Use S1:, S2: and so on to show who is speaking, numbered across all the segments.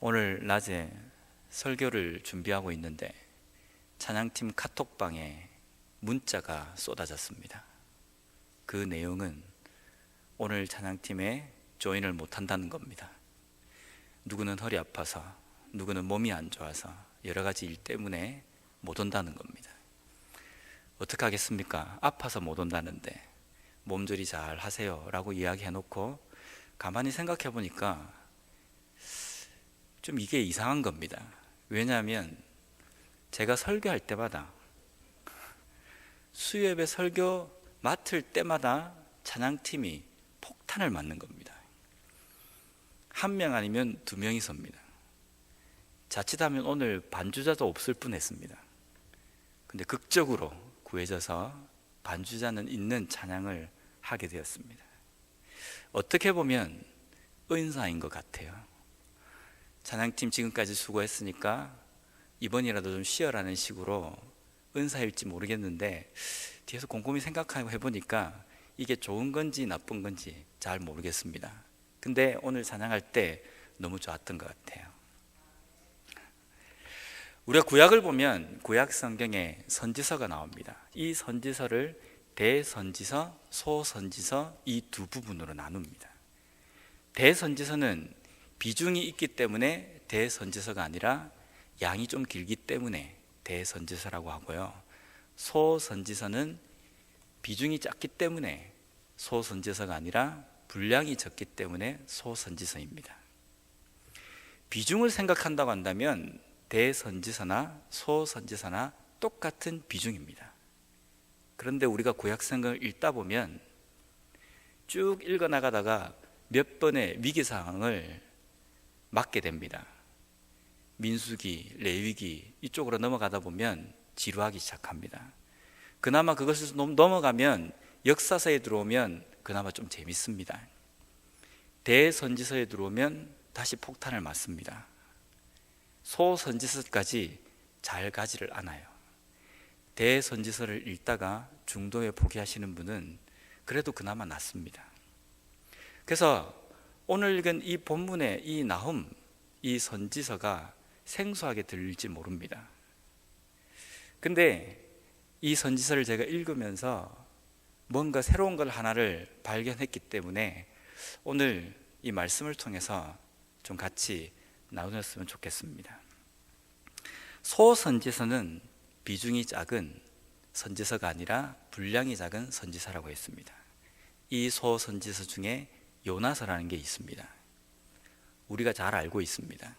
S1: 오늘 낮에 설교를 준비하고 있는데 찬양팀 카톡방에 문자가 쏟아졌습니다. 그 내용은 오늘 찬양팀에 조인을 못한다는 겁니다. 누구는 허리 아파서, 누구는 몸이 안 좋아서 여러 가지 일 때문에 못 온다는 겁니다. 어떻게 하겠습니까? 아파서 못 온다는데 몸조리 잘 하세요 라고 이야기해놓고 가만히 생각해 보니까 좀 이게 이상한 겁니다. 왜냐하면 제가 설교할 때마다, 수요예배 설교 맡을 때마다 찬양팀이 폭탄을 맞는 겁니다. 한 명 아니면 두 명이 섭니다. 자칫하면 오늘 반주자도 없을 뻔했습니다. 근데 극적으로 구해져서 반주자는 있는 찬양을 하게 되었습니다. 어떻게 보면 은사인 것 같아요. 찬양팀 지금까지 수고했으니까 이번이라도 좀 쉬어라는 식으로 은사일지 모르겠는데, 뒤에서 곰곰이 생각해 보니까 이게 좋은 건지 나쁜 건지 잘 모르겠습니다. 근데 오늘 찬양할 때 너무 좋았던 것 같아요. 우리가 구약을 보면 구약 성경에 선지서가 나옵니다. 이 선지서를 대선지서, 소선지서 이 두 부분으로 나눕니다. 대선지서는 비중이 있기 때문에 대선지서가 아니라 양이 좀 길기 때문에 대선지서라고 하고요. 소선지서는 비중이 작기 때문에 소선지서가 아니라 분량이 적기 때문에 소선지서입니다. 비중을 생각한다고 한다면 대선지서나 소선지서나 똑같은 비중입니다. 그런데 우리가 구약성경을 읽다 보면 쭉 읽어나가다가 몇 번의 위기상황을 맞게 됩니다. 민수기, 레위기 이쪽으로 넘어가다 보면 지루하기 시작합니다. 그나마 그것을 넘어가면 역사서에 들어오면 그나마 좀 재밌습니다. 대선지서에 들어오면 다시 폭탄을 맞습니다. 소선지서까지 잘 가지를 않아요. 대선지서를 읽다가 중도에 포기하시는 분은 그래도 그나마 낫습니다. 그래서 오늘 읽은 이 본문의 이 나훔, 이 선지서가 생소하게 들릴지 모릅니다. 근데 이 선지서를 제가 읽으면서 뭔가 새로운 걸 하나를 발견했기 때문에 오늘 이 말씀을 통해서 좀 같이 나누었으면 좋겠습니다. 소선지서는 비중이 작은 선지서가 아니라 분량이 작은 선지서라고 했습니다. 이 소선지서 중에 요나서라는 게 있습니다. 우리가 잘 알고 있습니다.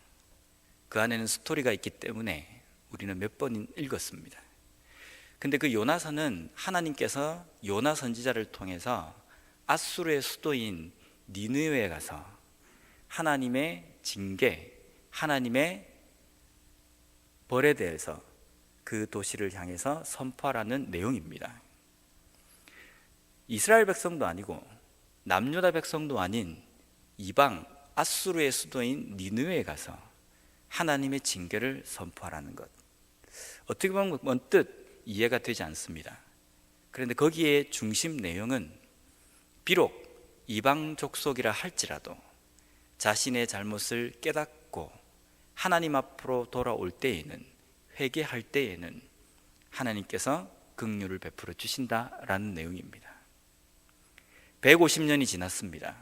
S1: 그 안에는 스토리가 있기 때문에 우리는 몇 번 읽었습니다. 근데 그 요나서는 하나님께서 요나 선지자를 통해서 아수르의 수도인 니느웨에 가서 하나님의 징계, 하나님의 벌에 대해서 그 도시를 향해서 선포하라는 내용입니다. 이스라엘 백성도 아니고 남유다 백성도 아닌 이방 아수르의 수도인 니느웨에 가서 하나님의 징계를 선포하라는 것, 어떻게 보면 언뜻 이해가 되지 않습니다. 그런데 거기에 중심 내용은 비록 이방 족속이라 할지라도 자신의 잘못을 깨닫고 하나님 앞으로 돌아올 때에는, 회개할 때에는 하나님께서 긍휼을 베풀어 주신다라는 내용입니다. 150년이 지났습니다.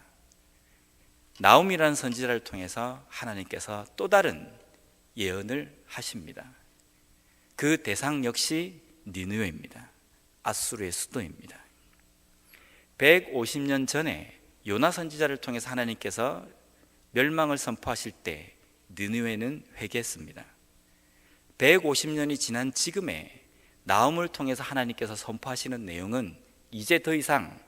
S1: 나훔이라는 선지자를 통해서 하나님께서 또 다른 예언을 하십니다. 그 대상 역시 니느웨입니다. 아수르의 수도입니다. 150년 전에 요나 선지자를 통해서 하나님께서 멸망을 선포하실 때 니느웨는 회개했습니다. 150년이 지난 지금에 나훔을 통해서 하나님께서 선포하시는 내용은 이제 더 이상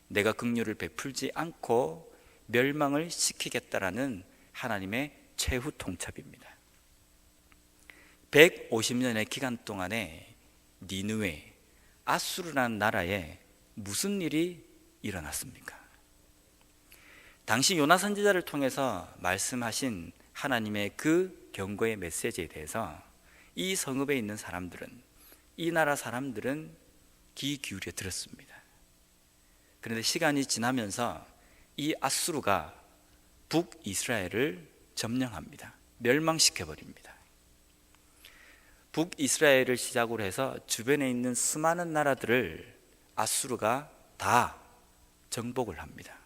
S1: 내가 긍휼을 베풀지 않고 멸망을 시키겠다라는 하나님의 최후 통첩입니다. 150년의 기간 동안에 니느웨, 아수르라는 나라에 무슨 일이 일어났습니까? 당시 요나 선지자를 통해서 말씀하신 하나님의 그 경고의 메시지에 대해서 이 성읍에 있는 사람들은, 이 나라 사람들은 귀 기울여 들었습니다. 그런데 시간이 지나면서 이 아수르가 북이스라엘을 점령합니다. 멸망시켜 버립니다. 북이스라엘을 시작으로 해서 주변에 있는 수많은 나라들을 아수르가 다 정복을 합니다.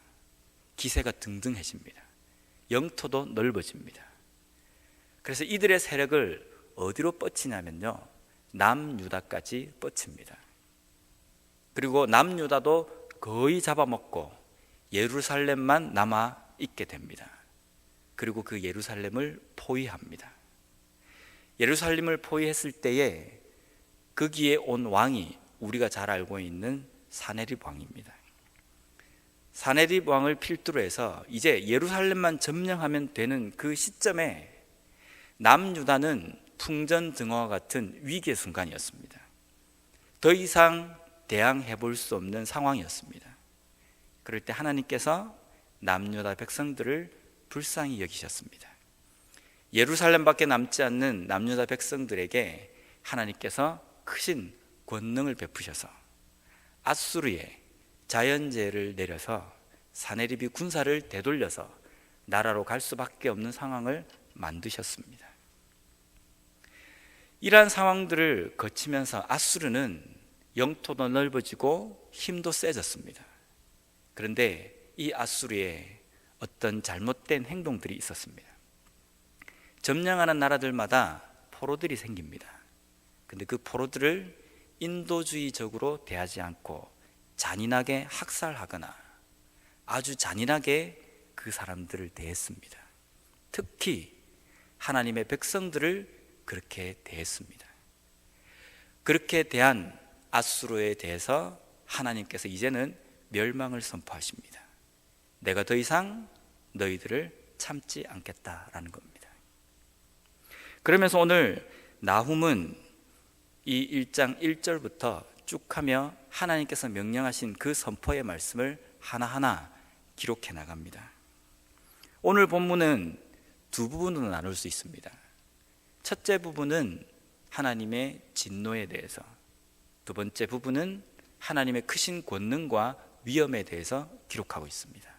S1: 기세가 등등해집니다. 영토도 넓어집니다. 그래서 이들의 세력을 어디로 뻗치냐면요, 남유다까지 뻗칩니다. 그리고 남유다도 거의 잡아먹고 예루살렘만 남아 있게 됩니다. 그리고 그 예루살렘을 포위합니다. 예루살렘을 포위했을 때에 거기에 온 왕이 우리가 잘 알고 있는 사네립 왕입니다. 사네립 왕을 필두로 해서 이제 예루살렘만 점령하면 되는 그 시점에 남유다는 풍전등화와 같은 위기의 순간이었습니다. 더 이상 대항해 볼 수 없는 상황이었습니다. 그럴 때 하나님께서 남유다 백성들을 불쌍히 여기셨습니다. 예루살렘밖에 남지 않는 남유다 백성들에게 하나님께서 크신 권능을 베푸셔서 아수르의 자연재해를 내려서 사네립이 군사를 되돌려서 나라로 갈 수밖에 없는 상황을 만드셨습니다. 이러한 상황들을 거치면서 아수르는 영토도 넓어지고 힘도 세졌습니다. 그런데 이 아수르에 어떤 잘못된 행동들이 있었습니다. 점령하는 나라들마다 포로들이 생깁니다. 근데 그 포로들을 인도주의적으로 대하지 않고 잔인하게 학살하거나 아주 잔인하게 그 사람들을 대했습니다. 특히 하나님의 백성들을 그렇게 대했습니다. 그렇게 대한 아수르에 대해서 하나님께서 이제는 멸망을 선포하십니다. 내가 더 이상 너희들을 참지 않겠다라는 겁니다. 그러면서 오늘 나훔은 이 1장 1절부터 쭉 하며 하나님께서 명령하신 그 선포의 말씀을 하나하나 기록해 나갑니다. 오늘 본문은 두 부분으로 나눌 수 있습니다. 첫째 부분은 하나님의 진노에 대해서, 두 번째 부분은 하나님의 크신 권능과 위엄에 대해서 기록하고 있습니다.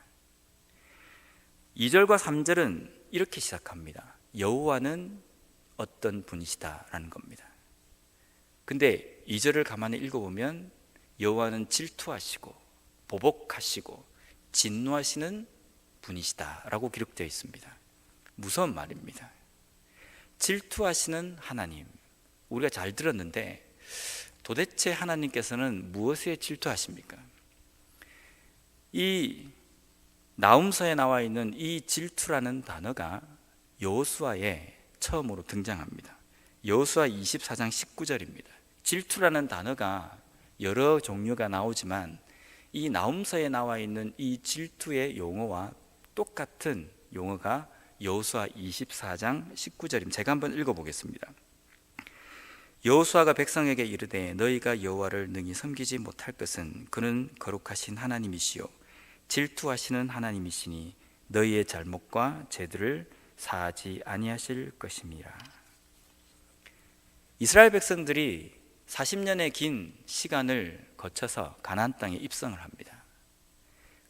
S1: 2절과 3절은 이렇게 시작합니다. 여호와는 어떤 분이시다라는 겁니다. 근데 2절을 가만히 읽어보면 여호와는 질투하시고 보복하시고 진노하시는 분이시다라고 기록되어 있습니다. 무서운 말입니다. 질투하시는 하나님, 우리가 잘 들었는데 도대체 하나님께서는 무엇에 질투하십니까? 이 나훔서에 나와 있는 이 질투라는 단어가 여호수아에 처음으로 등장합니다. 여호수아 24장 19절입니다. 질투라는 단어가 여러 종류가 나오지만 이 나훔서에 나와 있는 이 질투의 용어와 똑같은 용어가 여호수아 24장 19절입니다. 제가 한번 읽어보겠습니다. 여호수아가 백성에게 이르되 너희가 여호와를 능히 섬기지 못할 것은 그는 거룩하신 하나님이시요 질투하시는 하나님이시니 너희의 잘못과 죄들을 사하지 아니하실 것임이라. 이스라엘 백성들이 40년의 긴 시간을 거쳐서 가나안 땅에 입성을 합니다.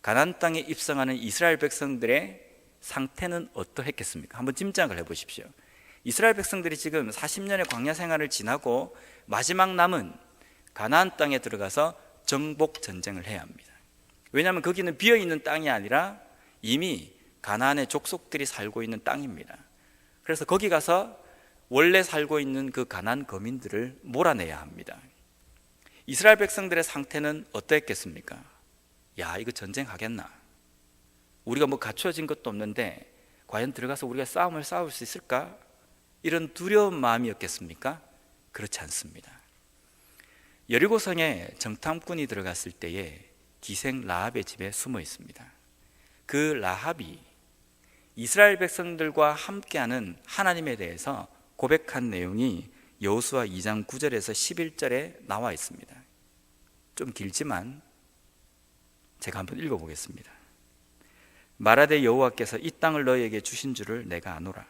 S1: 가나안 땅에 입성하는 이스라엘 백성들의 상태는 어떠했겠습니까? 한번 짐작을 해보십시오. 이스라엘 백성들이 지금 40년의 광야 생활을 지나고 마지막 남은 가나안 땅에 들어가서 정복 전쟁을 해야 합니다. 왜냐하면 거기는 비어있는 땅이 아니라 이미 가나안의 족속들이 살고 있는 땅입니다. 그래서 거기 가서 원래 살고 있는 그 가나안 거민들을 몰아내야 합니다. 이스라엘 백성들의 상태는 어떠했겠습니까? 야, 이거 전쟁하겠나? 우리가 뭐 갖추어진 것도 없는데 과연 들어가서 우리가 싸움을 싸울 수 있을까? 이런 두려운 마음이었겠습니까? 그렇지 않습니다. 여리고성에 정탐꾼이 들어갔을 때에 기생 라합의 집에 숨어 있습니다. 그 라합이 이스라엘 백성들과 함께하는 하나님에 대해서 고백한 내용이 여호수아 2장 9절에서 11절에 나와 있습니다. 좀 길지만 제가 한번 읽어보겠습니다. 말하되 여호와께서 이 땅을 너희에게 주신 줄을 내가 아노라.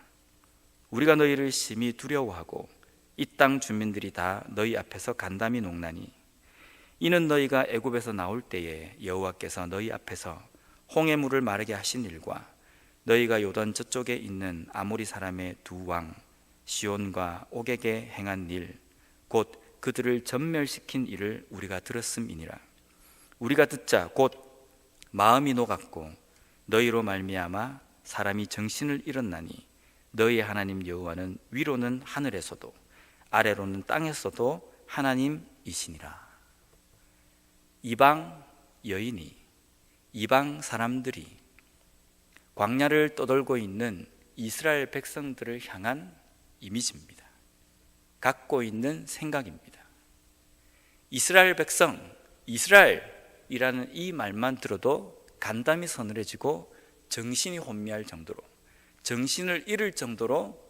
S1: 우리가 너희를 심히 두려워하고 이 땅 주민들이 다 너희 앞에서 간담이 농나니 이는 너희가 애굽에서 나올 때에 여호와께서 너희 앞에서 홍해 물을 마르게 하신 일과 너희가 요단 저쪽에 있는 아모리 사람의 두 왕 시온과 옥에게 행한 일 곧 그들을 전멸시킨 일을 우리가 들었음이니라. 우리가 듣자 곧 마음이 녹았고 너희로 말미암아 사람이 정신을 잃었나니 너희의 하나님 여호와는 위로는 하늘에서도 아래로는 땅에서도 하나님이시니라. 이방 여인이, 이방 사람들이 광야를 떠돌고 있는 이스라엘 백성들을 향한 이미지입니다. 갖고 있는 생각입니다. 이스라엘 백성, 이스라엘이라는 이 말만 들어도 간담이 서늘해지고 정신이 혼미할 정도로, 정신을 잃을 정도로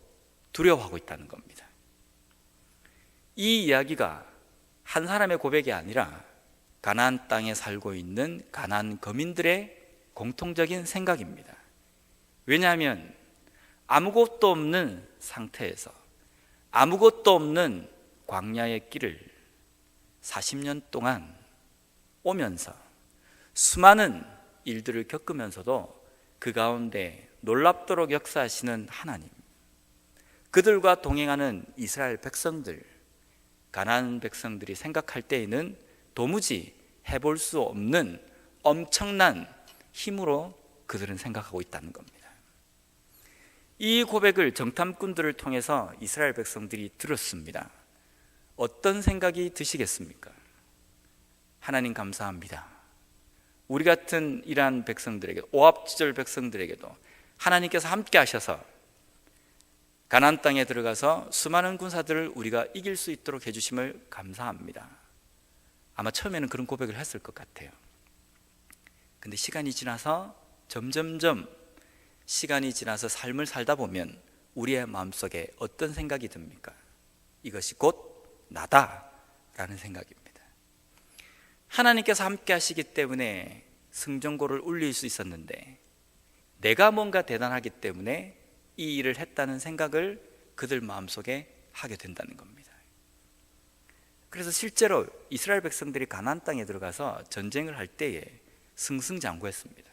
S1: 두려워하고 있다는 겁니다. 이 이야기가 한 사람의 고백이 아니라 가나안 땅에 살고 있는 가나안 거민들의 공통적인 생각입니다. 왜냐하면 아무것도 없는 상태에서 아무것도 없는 광야의 길을 40년 동안 오면서 수많은 일들을 겪으면서도 그 가운데 놀랍도록 역사하시는 하나님, 그들과 동행하는 이스라엘 백성들, 가나안 백성들이 생각할 때에는 도무지 해볼 수 없는 엄청난 힘으로 그들은 생각하고 있다는 겁니다. 이 고백을 정탐꾼들을 통해서 이스라엘 백성들이 들었습니다. 어떤 생각이 드시겠습니까? 하나님 감사합니다. 우리 같은 이란 백성들에게, 오합지졸 백성들에게도 하나님께서 함께 하셔서 가나안 땅에 들어가서 수많은 군사들을 우리가 이길 수 있도록 해주심을 감사합니다. 아마 처음에는 그런 고백을 했을 것 같아요. 근데 시간이 지나서 점점점 시간이 지나서 삶을 살다 보면 우리의 마음속에 어떤 생각이 듭니까? 이것이 곧 나다라는 생각입니다. 하나님께서 함께 하시기 때문에 승전고를 울릴 수 있었는데 내가 뭔가 대단하기 때문에 이 일을 했다는 생각을 그들 마음속에 하게 된다는 겁니다. 그래서 실제로 이스라엘 백성들이 가나안 땅에 들어가서 전쟁을 할 때에 승승장구했습니다.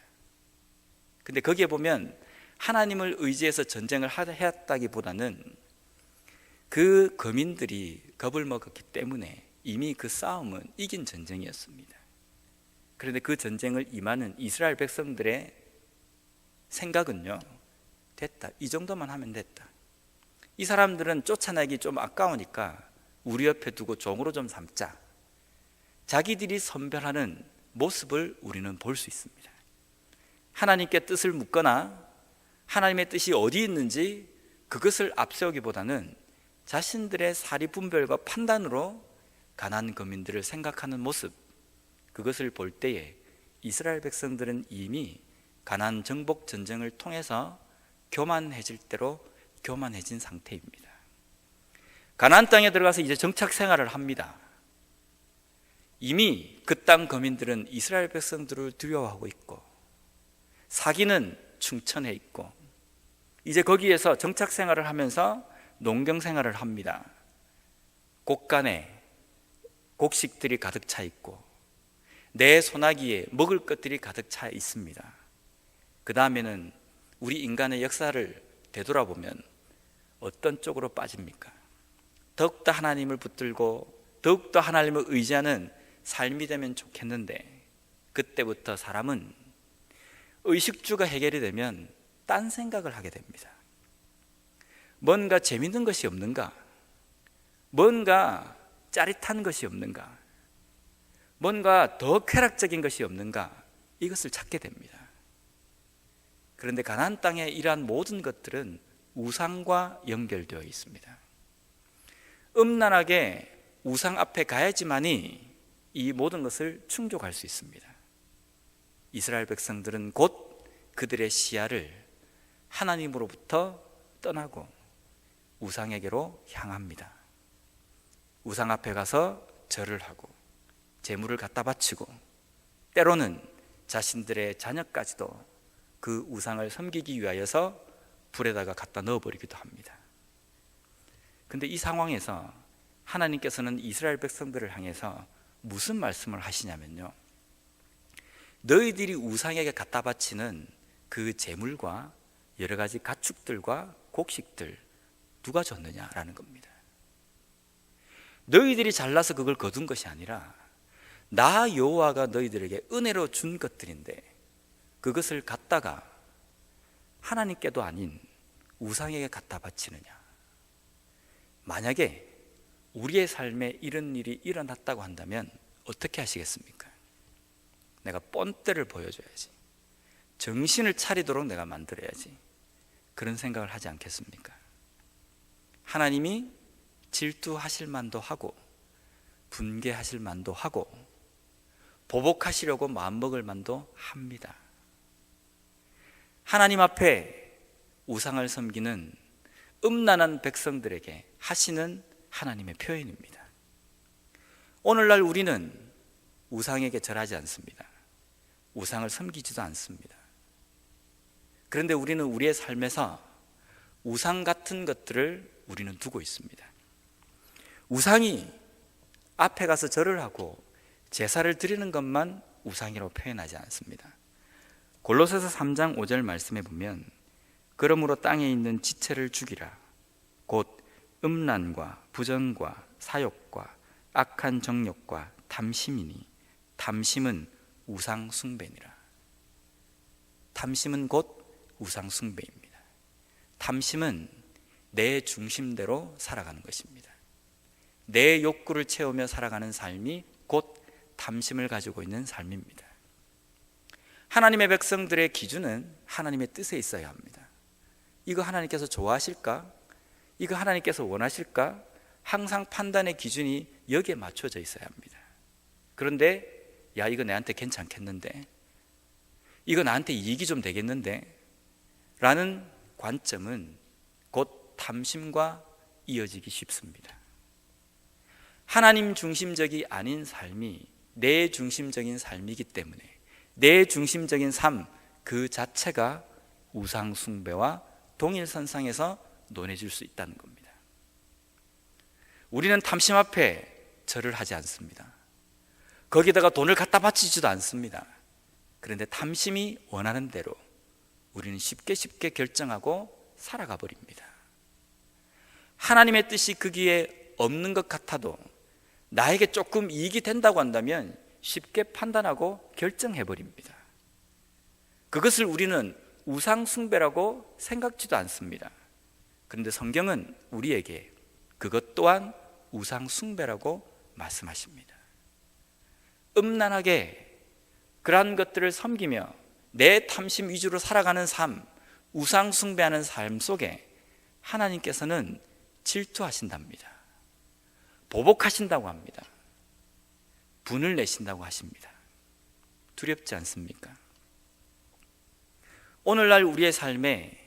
S1: 근데 거기에 보면 하나님을 의지해서 전쟁을 했다기보다는 그 거민들이 겁을 먹었기 때문에 이미 그 싸움은 이긴 전쟁이었습니다. 그런데 그 전쟁을 임하는 이스라엘 백성들의 생각은요, 됐다, 이 정도만 하면 됐다. 이 사람들은 쫓아내기 좀 아까우니까 우리 옆에 두고 종으로 좀 삼자. 자기들이 선별하는 모습을 우리는 볼 수 있습니다. 하나님께 뜻을 묻거나 하나님의 뜻이 어디 있는지 그것을 앞세우기보다는 자신들의 사리 분별과 판단으로 가나안 거민들을 생각하는 모습, 그것을 볼 때에 이스라엘 백성들은 이미 가나안 정복 전쟁을 통해서 교만해질 대로 교만해진 상태입니다. 가나안 땅에 들어가서 이제 정착 생활을 합니다. 이미 그 땅 거민들은 이스라엘 백성들을 두려워하고 있고 사기는 충천해 있고 이제 거기에서 정착 생활을 하면서 농경 생활을 합니다. 곳간에 곡식들이 가득 차 있고 내 소나기에 먹을 것들이 가득 차 있습니다. 그 다음에는 우리 인간의 역사를 되돌아보면 어떤 쪽으로 빠집니까? 더욱더 하나님을 붙들고 더욱더 하나님을 의지하는 삶이 되면 좋겠는데 그때부터 사람은 의식주가 해결이 되면 딴 생각을 하게 됩니다. 뭔가 재밌는 것이 없는가? 뭔가 짜릿한 것이 없는가? 뭔가 더 쾌락적인 것이 없는가? 이것을 찾게 됩니다. 그런데 가나안 땅에 이러한 모든 것들은 우상과 연결되어 있습니다. 음란하게 우상 앞에 가야지만이 이 모든 것을 충족할 수 있습니다. 이스라엘 백성들은 곧 그들의 시야를 하나님으로부터 떠나고 우상에게로 향합니다. 우상 앞에 가서 절을 하고 제물을 갖다 바치고 때로는 자신들의 자녀까지도 그 우상을 섬기기 위하여서 불에다가 갖다 넣어버리기도 합니다. 근데 이 상황에서 하나님께서는 이스라엘 백성들을 향해서 무슨 말씀을 하시냐면요, 너희들이 우상에게 갖다 바치는 그 제물과 여러 가지 가축들과 곡식들 누가 줬느냐라는 겁니다. 너희들이 잘나서 그걸 거둔 것이 아니라 나 여호와가 너희들에게 은혜로 준 것들인데 그것을 갖다가 하나님께도 아닌 우상에게 갖다 바치느냐. 만약에 우리의 삶에 이런 일이 일어났다고 한다면 어떻게 하시겠습니까? 내가 뻔때를 보여줘야지, 정신을 차리도록 내가 만들어야지, 그런 생각을 하지 않겠습니까? 하나님이 질투하실 만도 하고 분개하실 만도 하고 보복하시려고 마음먹을 만도 합니다. 하나님 앞에 우상을 섬기는 음란한 백성들에게 하시는 하나님의 표현입니다. 오늘날 우리는 우상에게 절하지 않습니다. 우상을 섬기지도 않습니다. 그런데 우리는 우리의 삶에서 우상 같은 것들을 우리는 두고 있습니다. 우상이 앞에 가서 절을 하고 제사를 드리는 것만 우상이라고 표현하지 않습니다. 골로새서 3장 5절 말씀에 보면 그러므로 땅에 있는 지체를 죽이라. 곧 음란과 부정과 사욕과 악한 정욕과 탐심이니 탐심은 우상 숭배니라. 탐심은 곧 우상 숭배입니다. 탐심은 내 중심대로 살아가는 것입니다. 내 욕구를 채우며 살아가는 삶이 곧 탐심을 가지고 있는 삶입니다. 하나님의 백성들의 기준은 하나님의 뜻에 있어야 합니다. 이거 하나님께서 좋아하실까? 이거 하나님께서 원하실까? 항상 판단의 기준이 여기에 맞춰져 있어야 합니다. 그런데 야, 이거 내한테 괜찮겠는데, 이거 나한테 이익이 좀 되겠는데 라는 관점은 곧 탐심과 이어지기 쉽습니다. 하나님 중심적이 아닌 삶이 내 중심적인 삶이기 때문에 내 중심적인 삶 그 자체가 우상 숭배와 동일선상에서 논해질 수 있다는 겁니다. 우리는 탐심 앞에 절을 하지 않습니다. 거기다가 돈을 갖다 바치지도 않습니다. 그런데 탐심이 원하는 대로 우리는 쉽게 결정하고 살아가 버립니다. 하나님의 뜻이 거기에 없는 것 같아도 나에게 조금 이익이 된다고 한다면 쉽게 판단하고 결정해 버립니다. 그것을 우리는 우상 숭배라고 생각지도 않습니다. 그런데 성경은 우리에게 그것 또한 우상 숭배라고 말씀하십니다. 음란하게 그러한 것들을 섬기며 내 탐심 위주로 살아가는 삶, 우상 숭배하는 삶 속에 하나님께서는 질투하신답니다. 보복하신다고 합니다. 분을 내신다고 하십니다. 두렵지 않습니까? 오늘날 우리의 삶에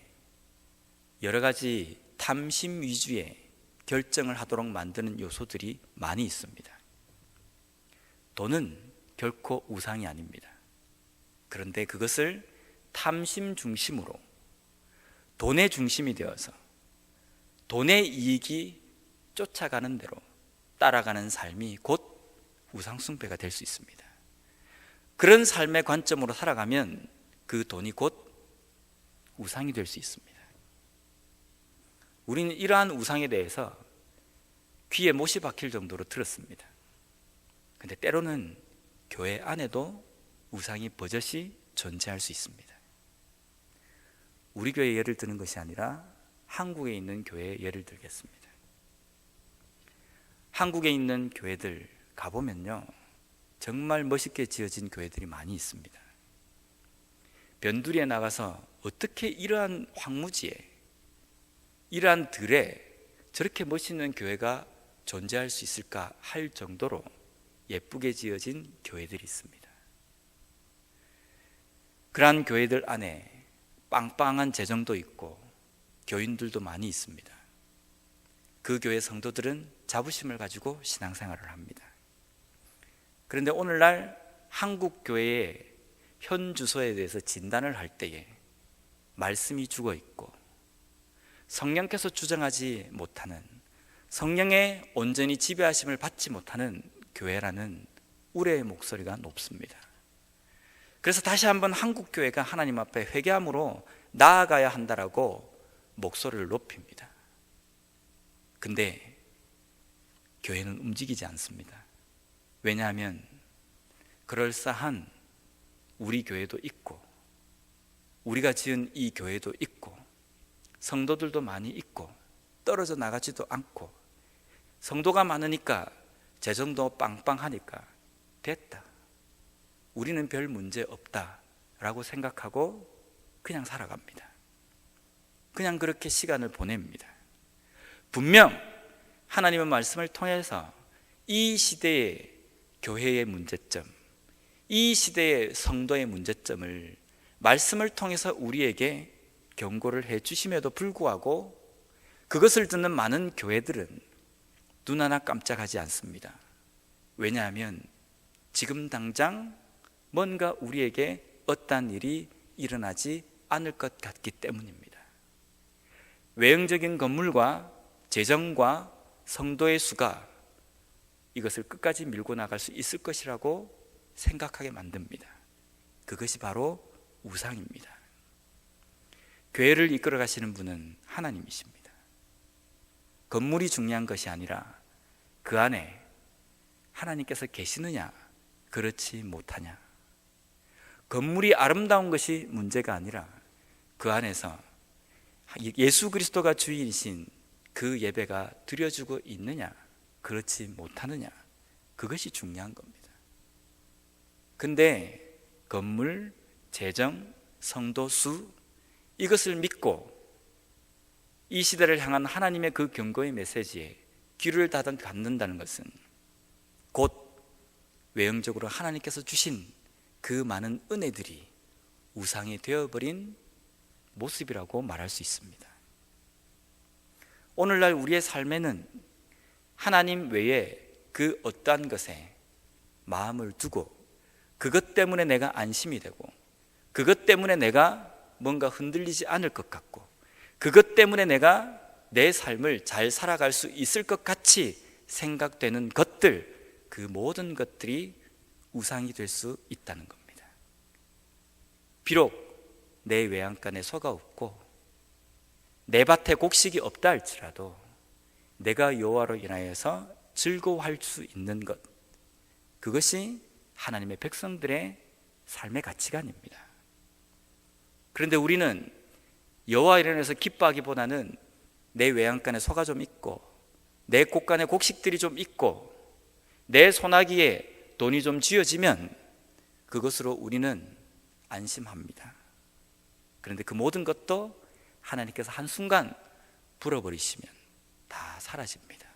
S1: 여러 가지 탐심 위주의 결정을 하도록 만드는 요소들이 많이 있습니다. 돈은 결코 우상이 아닙니다. 그런데 그것을 탐심 중심으로 돈의 중심이 되어서 돈의 이익이 쫓아가는 대로 따라가는 삶이 곧 우상숭배가 될 수 있습니다. 그런 삶의 관점으로 살아가면 그 돈이 곧 우상이 될 수 있습니다. 우리는 이러한 우상에 대해서 귀에 못이 박힐 정도로 들었습니다. 그런데 때로는 교회 안에도 우상이 버젓이 존재할 수 있습니다. 우리 교회 예를 드는 것이 아니라 한국에 있는 교회 예를 들겠습니다. 한국에 있는 교회들 가보면요, 정말 멋있게 지어진 교회들이 많이 있습니다. 변두리에 나가서 어떻게 이러한 황무지에, 이러한 들에 저렇게 멋있는 교회가 존재할 수 있을까 할 정도로 예쁘게 지어진 교회들이 있습니다. 그러한 교회들 안에 빵빵한 재정도 있고 교인들도 많이 있습니다. 그 교회 성도들은 자부심을 가지고 신앙생활을 합니다. 그런데 오늘날 한국 교회의 현 주소에 대해서 진단을 할 때에 말씀이 죽어 있고 성령께서 주장하지 못하는, 성령의 온전히 지배하심을 받지 못하는 교회라는 우려의 목소리가 높습니다. 그래서 다시 한번 한국 교회가 하나님 앞에 회개함으로 나아가야 한다라고 목소리를 높입니다. 근데 교회는 움직이지 않습니다. 왜냐하면 그럴싸한 우리 교회도 있고, 우리가 지은 이 교회도 있고, 성도들도 많이 있고, 떨어져 나가지도 않고, 성도가 많으니까 재정도 빵빵하니까 됐다, 우리는 별 문제 없다 라고 생각하고 그냥 살아갑니다. 그냥 그렇게 시간을 보냅니다. 분명 하나님의 말씀을 통해서 이 시대의 교회의 문제점, 이 시대의 성도의 문제점을 말씀을 통해서 우리에게 경고를 해 주심에도 불구하고 그것을 듣는 많은 교회들은 눈 하나 깜짝하지 않습니다. 왜냐하면 지금 당장 뭔가 우리에게 어떠한 일이 일어나지 않을 것 같기 때문입니다. 외형적인 건물과 재정과 성도의 수가 이것을 끝까지 밀고 나갈 수 있을 것이라고 생각하게 만듭니다. 그것이 바로 우상입니다. 교회를 이끌어 가시는 분은 하나님이십니다. 건물이 중요한 것이 아니라 그 안에 하나님께서 계시느냐, 그렇지 못하냐. 건물이 아름다운 것이 문제가 아니라 그 안에서 예수 그리스도가 주인이신 그 예배가 드려지고 있느냐, 그렇지 못하느냐, 그것이 중요한 겁니다. 근데 건물, 재정, 성도 수, 이것을 믿고 이 시대를 향한 하나님의 그 경고의 메시지에 귀를 닫는다는 것은 곧 외형적으로 하나님께서 주신 그 많은 은혜들이 우상이 되어버린 모습이라고 말할 수 있습니다. 오늘날 우리의 삶에는 하나님 외에 그 어떠한 것에 마음을 두고 그것 때문에 내가 안심이 되고, 그것 때문에 내가 뭔가 흔들리지 않을 것 같고, 그것 때문에 내가 내 삶을 잘 살아갈 수 있을 것 같이 생각되는 것들, 그 모든 것들이 우상이 될 수 있다는 겁니다. 비록 내 외양간에 소가 없고 내 밭에 곡식이 없다 할지라도 내가 여호와로 인하여서 즐거워할 수 있는 것, 그것이 하나님의 백성들의 삶의 가치관입니다. 그런데 우리는 여호와로 인해서 기뻐하기보다는 내 외양간에 소가 좀 있고, 내 곳간에 곡식들이 좀 있고, 내 소나기에 돈이 좀 쥐어지면 그것으로 우리는 안심합니다. 그런데 그 모든 것도 하나님께서 한순간 불어버리시면 다 사라집니다.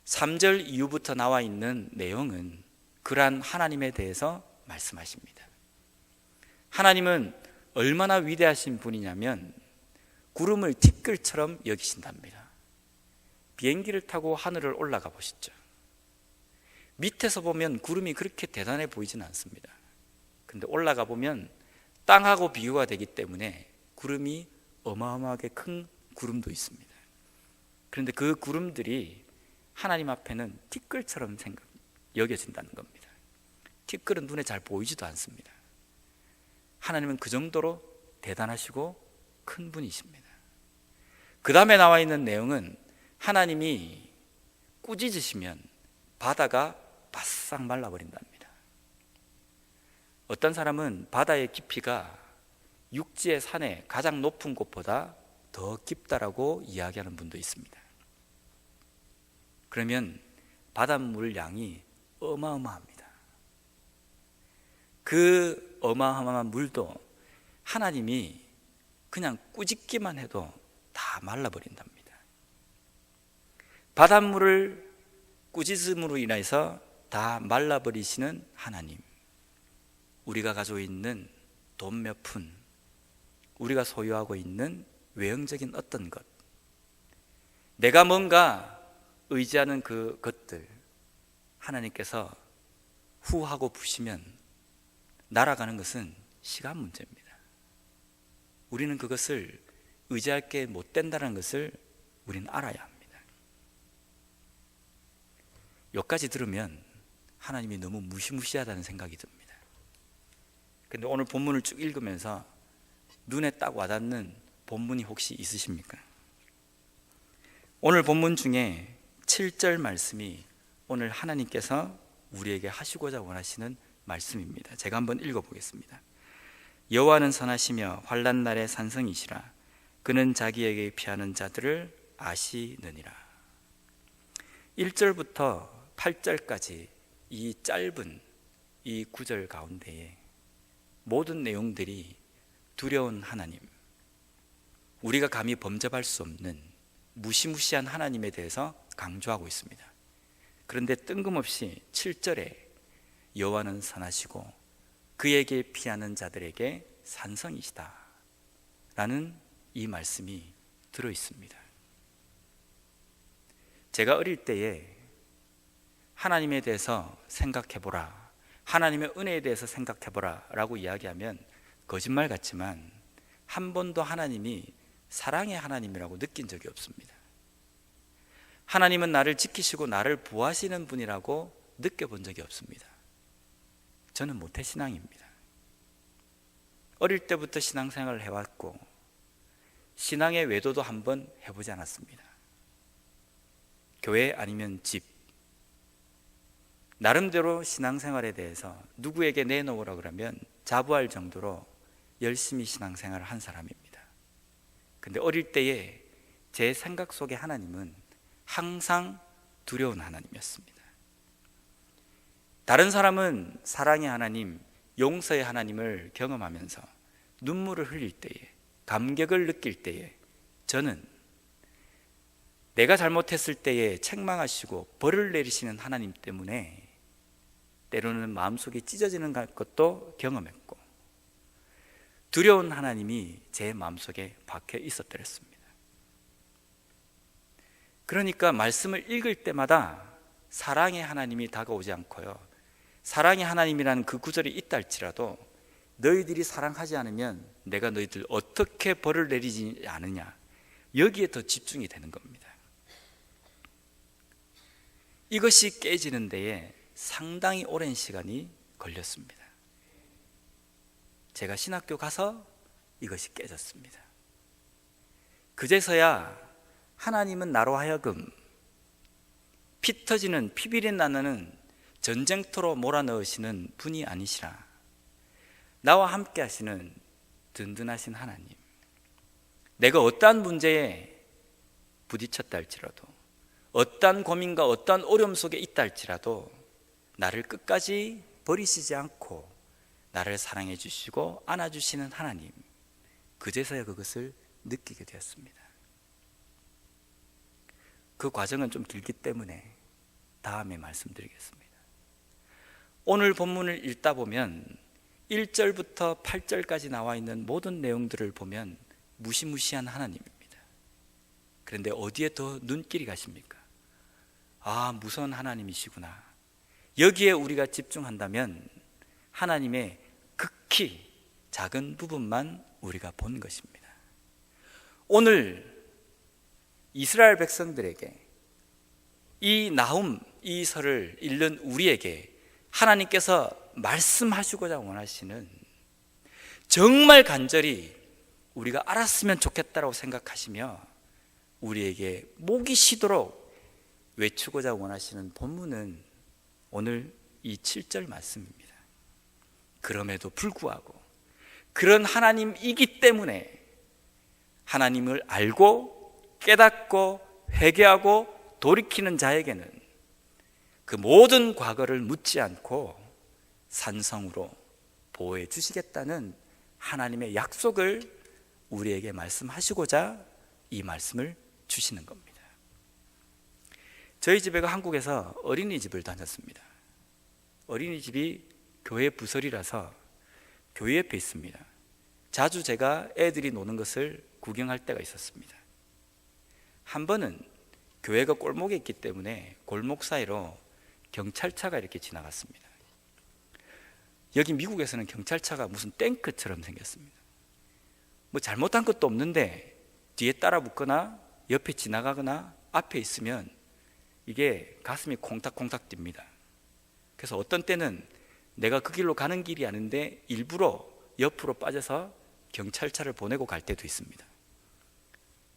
S1: 3절 이후부터 나와 있는 내용은 그러한 하나님에 대해서 말씀하십니다. 하나님은 얼마나 위대하신 분이냐면 구름을 티끌처럼 여기신답니다. 비행기를 타고 하늘을 올라가 보시죠. 밑에서 보면 구름이 그렇게 대단해 보이진 않습니다. 근데 올라가 보면 땅하고 비교가 되기 때문에 구름이 어마어마하게 큰 구름도 있습니다. 그런데 그 구름들이 하나님 앞에는 티끌처럼 여겨진다는 겁니다. 티끌은 눈에 잘 보이지도 않습니다. 하나님은 그 정도로 대단하시고 큰 분이십니다. 그 다음에 나와 있는 내용은 하나님이 꾸짖으시면 바다가 바싹 말라버린답니다. 어떤 사람은 바다의 깊이가 육지의 산의 가장 높은 곳보다 더 깊다라고 이야기하는 분도 있습니다. 그러면 바닷물 양이 어마어마합니다. 그 어마어마한 물도 하나님이 그냥 꾸짖기만 해도 다 말라버린답니다. 바닷물을 꾸짖음으로 인해서 다 말라버리시는 하나님, 우리가 가지고 있는 돈 몇 푼, 우리가 소유하고 있는 외형적인 어떤 것, 내가 뭔가 의지하는 그 것들, 하나님께서 후하고 부시면 날아가는 것은 시간 문제입니다. 우리는 그것을 의지할 게 못 된다는 것을 우리는 알아야 합니다. 여기까지 들으면 하나님이 너무 무시무시하다는 생각이 듭니다. 근데 오늘 본문을 쭉 읽으면서 눈에 딱 와닿는 본문이 혹시 있으십니까? 오늘 본문 중에 7절 말씀이 오늘 하나님께서 우리에게 하시고자 원하시는 말씀입니다. 제가 한번 읽어보겠습니다. 여호와는 선하시며 환난 날의 산성이시라. 그는 자기에게 피하는 자들을 아시느니라. 1절부터 8절까지 이 짧은 이 구절 가운데에 모든 내용들이 두려운 하나님, 우리가 감히 범접할 수 없는 무시무시한 하나님에 대해서 강조하고 있습니다. 그런데 뜬금없이 7절에 여호와는 선하시고 그에게 피하는 자들에게 산성이시다 라는 이 말씀이 들어 있습니다. 제가 어릴 때에 하나님에 대해서 생각해보라, 하나님의 은혜에 대해서 생각해보라 라고 이야기하면 거짓말 같지만 한 번도 하나님이 사랑의 하나님이라고 느낀 적이 없습니다. 하나님은 나를 지키시고 나를 보호하시는 분이라고 느껴본 적이 없습니다. 저는 모태신앙입니다. 어릴 때부터 신앙생활을 해왔고 신앙의 외도도 한번 해보지 않았습니다. 교회 아니면 집, 나름대로 신앙생활에 대해서 누구에게 내놓으라 그러면 자부할 정도로 열심히 신앙생활을 한 사람입니다. 근데 어릴 때에 제 생각 속의 하나님은 항상 두려운 하나님이었습니다. 다른 사람은 사랑의 하나님, 용서의 하나님을 경험하면서 눈물을 흘릴 때에, 감격을 느낄 때에 저는 내가 잘못했을 때에 책망하시고 벌을 내리시는 하나님 때문에 때로는 마음속이 찢어지는 것도 경험했고 두려운 하나님이 제 마음속에 박혀 있었더랬습니다. 그러니까 말씀을 읽을 때마다 사랑의 하나님이 다가오지 않고요, 사랑의 하나님이라는 그 구절이 있다 할지라도 너희들이 사랑하지 않으면 내가 너희들 어떻게 벌을 내리지 않느냐, 여기에 더 집중이 되는 겁니다. 이것이 깨지는 데에 상당히 오랜 시간이 걸렸습니다. 제가 신학교 가서 이것이 깨졌습니다. 그제서야 하나님은 나로 하여금 피 터지는 피비린 나는 전쟁터로 몰아넣으시는 분이 아니시라, 나와 함께 하시는 든든하신 하나님, 내가 어떠한 문제에 부딪혔다 할지라도, 어떠한 고민과 어떠한 어려움 속에 있다 할지라도 나를 끝까지 버리시지 않고 나를 사랑해 주시고 안아주시는 하나님, 그제서야 그것을 느끼게 되었습니다. 그 과정은 좀 길기 때문에 다음에 말씀드리겠습니다. 오늘 본문을 읽다 보면 1절부터 8절까지 나와 있는 모든 내용들을 보면 무시무시한 하나님입니다. 그런데 어디에 더 눈길이 가십니까? 아, 무서운 하나님이시구나. 여기에 우리가 집중한다면 하나님의 극히 작은 부분만 우리가 본 것입니다. 오늘 이스라엘 백성들에게 이 나훔, 이 설을 읽는 우리에게 하나님께서 말씀하시고자 원하시는, 정말 간절히 우리가 알았으면 좋겠다라고 생각하시며 우리에게 목이 쉬도록 외치고자 원하시는 본문은 오늘 이 7절 말씀입니다. 그럼에도 불구하고 그런 하나님이기 때문에 하나님을 알고 깨닫고 회개하고 돌이키는 자에게는 그 모든 과거를 묻지 않고 산성으로 보호해 주시겠다는 하나님의 약속을 우리에게 말씀하시고자 이 말씀을 주시는 겁니다. 저희 집애가 한국에서 어린이집을 다녔습니다. 어린이집이 교회 부설이라서 교회 옆에 있습니다. 자주 제가 애들이 노는 것을 구경할 때가 있었습니다. 한 번은 교회가 골목에 있기 때문에 골목 사이로 경찰차가 이렇게 지나갔습니다. 여기 미국에서는 경찰차가 무슨 탱크처럼 생겼습니다. 뭐 잘못한 것도 없는데 뒤에 따라 붙거나 옆에 지나가거나 앞에 있으면 이게 가슴이 콩닥콩닥 뜁니다. 그래서 어떤 때는 내가 그 길로 가는 길이 아닌데 일부러 옆으로 빠져서 경찰차를 보내고 갈 때도 있습니다.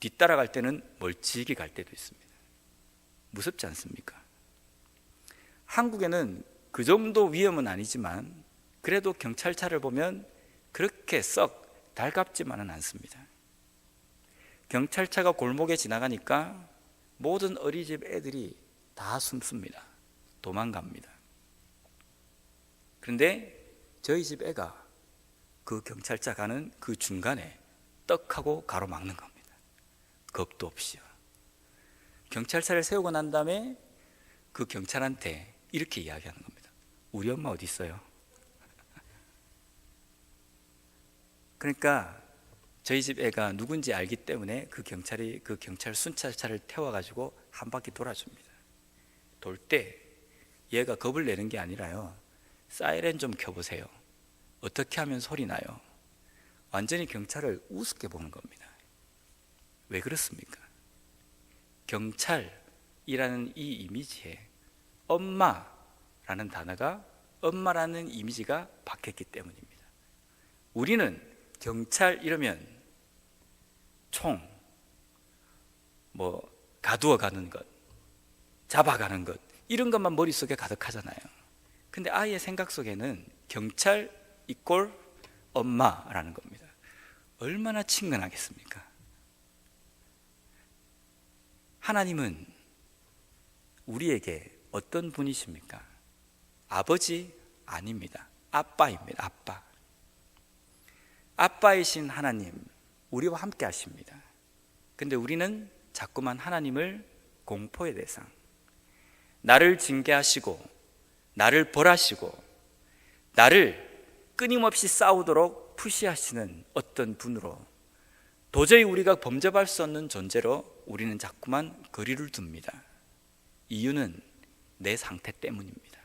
S1: 뒤따라갈 때는 멀찍이 갈 때도 있습니다. 무섭지 않습니까? 한국에는 그 정도 위험은 아니지만 그래도 경찰차를 보면 그렇게 썩 달갑지만은 않습니다. 경찰차가 골목에 지나가니까 모든 어린이집 애들이 다 숨습니다. 도망갑니다. 그런데 저희 집 애가 그 경찰차 가는 그 중간에 떡하고 가로막는 겁니다. 겁도 없이요. 경찰차를 세우고 난 다음에 그 경찰한테 이렇게 이야기하는 겁니다. 우리 엄마 어디 있어요? 그러니까 저희 집 애가 누군지 알기 때문에 그 경찰이 그 경찰 순찰차를 태워가지고 한 바퀴 돌아줍니다. 돌 때 얘가 겁을 내는 게 아니라요, 사이렌 좀 켜보세요. 어떻게 하면 소리 나요? 완전히 경찰을 우습게 보는 겁니다. 왜 그렇습니까? 경찰이라는 이 이미지에 엄마라는 단어가, 엄마라는 이미지가 박혔기 때문입니다. 우리는 경찰 이러면 총, 가두어 가는 것, 잡아가는 것, 이런 것만 머릿속에 가득하잖아요. 근데 아이의 생각 속에는 경찰 이꼴 엄마라는 겁니다. 얼마나 친근하겠습니까? 하나님은 우리에게 어떤 분이십니까? 아버지 아닙니다. 아빠입니다. 아빠. 아빠이신 하나님, 우리와 함께 하십니다. 근데 우리는 자꾸만 하나님을 공포의 대상, 나를 징계하시고 나를 벌하시고 나를 끊임없이 싸우도록 푸시하시는 어떤 분으로, 도저히 우리가 범접할 수 없는 존재로 우리는 자꾸만 거리를 둡니다. 이유는 내 상태 때문입니다.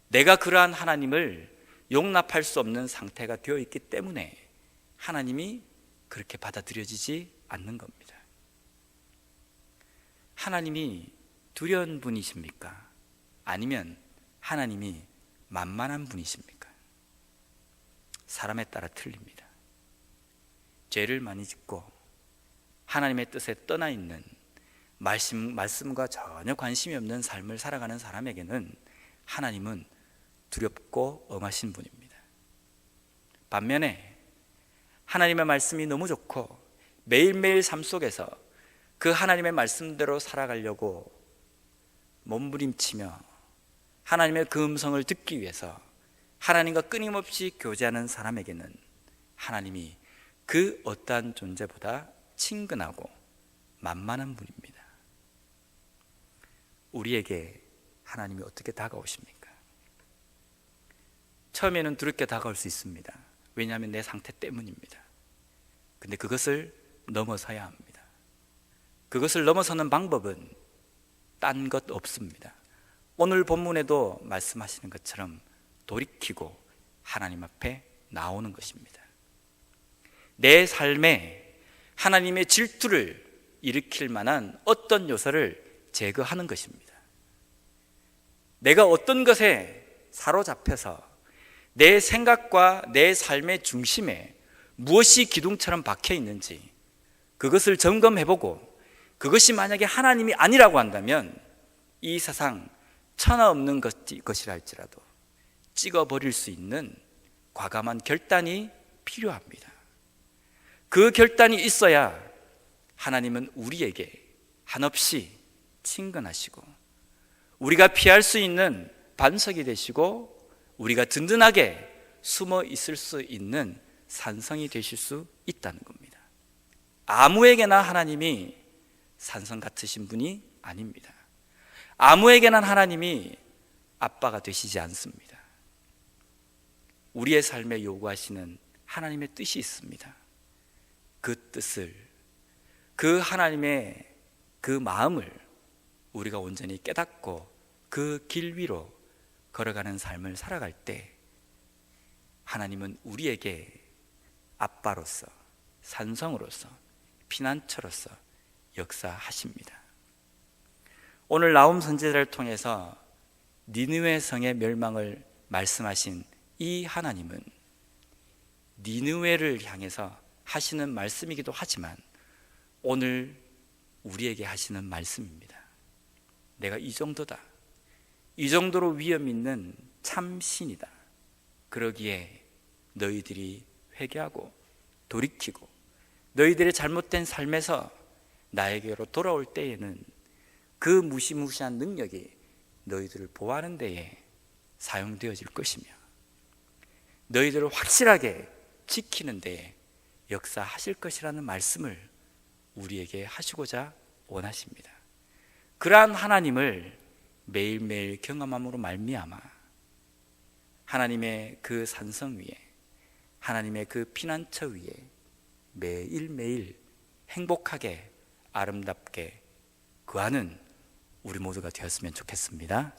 S1: 내가 그러한 하나님을 용납할 수 없는 상태가 되어 있기 때문에 하나님이 그렇게 받아들여지지 않는 겁니다. 하나님이 두려운 분이십니까? 아니면 하나님이 만만한 분이십니까? 사람에 따라 틀립니다. 죄를 많이 짓고 하나님의 뜻에 떠나 있는, 말씀과 전혀 관심이 없는 삶을 살아가는 사람에게는 하나님은 두렵고 엄하신 분입니다. 반면에 하나님의 말씀이 너무 좋고 매일매일 삶 속에서 그 하나님의 말씀대로 살아가려고 몸부림치며 하나님의 그 음성을 듣기 위해서 하나님과 끊임없이 교제하는 사람에게는 하나님이 그 어떠한 존재보다 친근하고 만만한 분입니다. 우리에게 하나님이 어떻게 다가오십니까? 처음에는 두렵게 다가올 수 있습니다. 왜냐하면 내 상태 때문입니다. 근데 그것을 넘어서야 합니다. 그것을 넘어서는 방법은 딴 것 없습니다. 오늘 본문에도 말씀하시는 것처럼 돌이키고 하나님 앞에 나오는 것입니다. 내 삶에 하나님의 질투를 일으킬 만한 어떤 요소를 제거하는 것입니다. 내가 어떤 것에 사로잡혀서 내 생각과 내 삶의 중심에 무엇이 기둥처럼 박혀 있는지 그것을 점검해보고, 그것이 만약에 하나님이 아니라고 한다면 이 세상 천하 없는 것이라 할지라도 찍어버릴 수 있는 과감한 결단이 필요합니다. 그 결단이 있어야 하나님은 우리에게 한없이 친근하시고 우리가 피할 수 있는 반석이 되시고 우리가 든든하게 숨어 있을 수 있는 산성이 되실 수 있다는 겁니다. 아무에게나 하나님이 산성 같으신 분이 아닙니다. 아무에게나 하나님이 아빠가 되시지 않습니다. 우리의 삶에 요구하시는 하나님의 뜻이 있습니다. 그 뜻을, 그 하나님의 그 마음을 우리가 온전히 깨닫고 그 길 위로 걸어가는 삶을 살아갈 때 하나님은 우리에게 아빠로서, 산성으로서, 피난처로서 역사하십니다. 오늘 나훔 선지자를 통해서 니느웨 성의 멸망을 말씀하신 이 하나님은 니느웨를 향해서 하시는 말씀이기도 하지만 오늘 우리에게 하시는 말씀입니다. 내가 이 정도다, 이 정도로 위험 있는 참신이다. 그러기에 너희들이 회개하고 돌이키고 너희들의 잘못된 삶에서 나에게로 돌아올 때에는 그 무시무시한 능력이 너희들을 보호하는 데에 사용되어질 것이며 너희들을 확실하게 지키는 데에 역사하실 것이라는 말씀을 우리에게 하시고자 원하십니다. 그러한 하나님을 매일매일 경험함으로 말미암아 하나님의 그 산성 위에, 하나님의 그 피난처 위에 매일매일 행복하게 아름답게 거하는 우리 모두가 되었으면 좋겠습니다.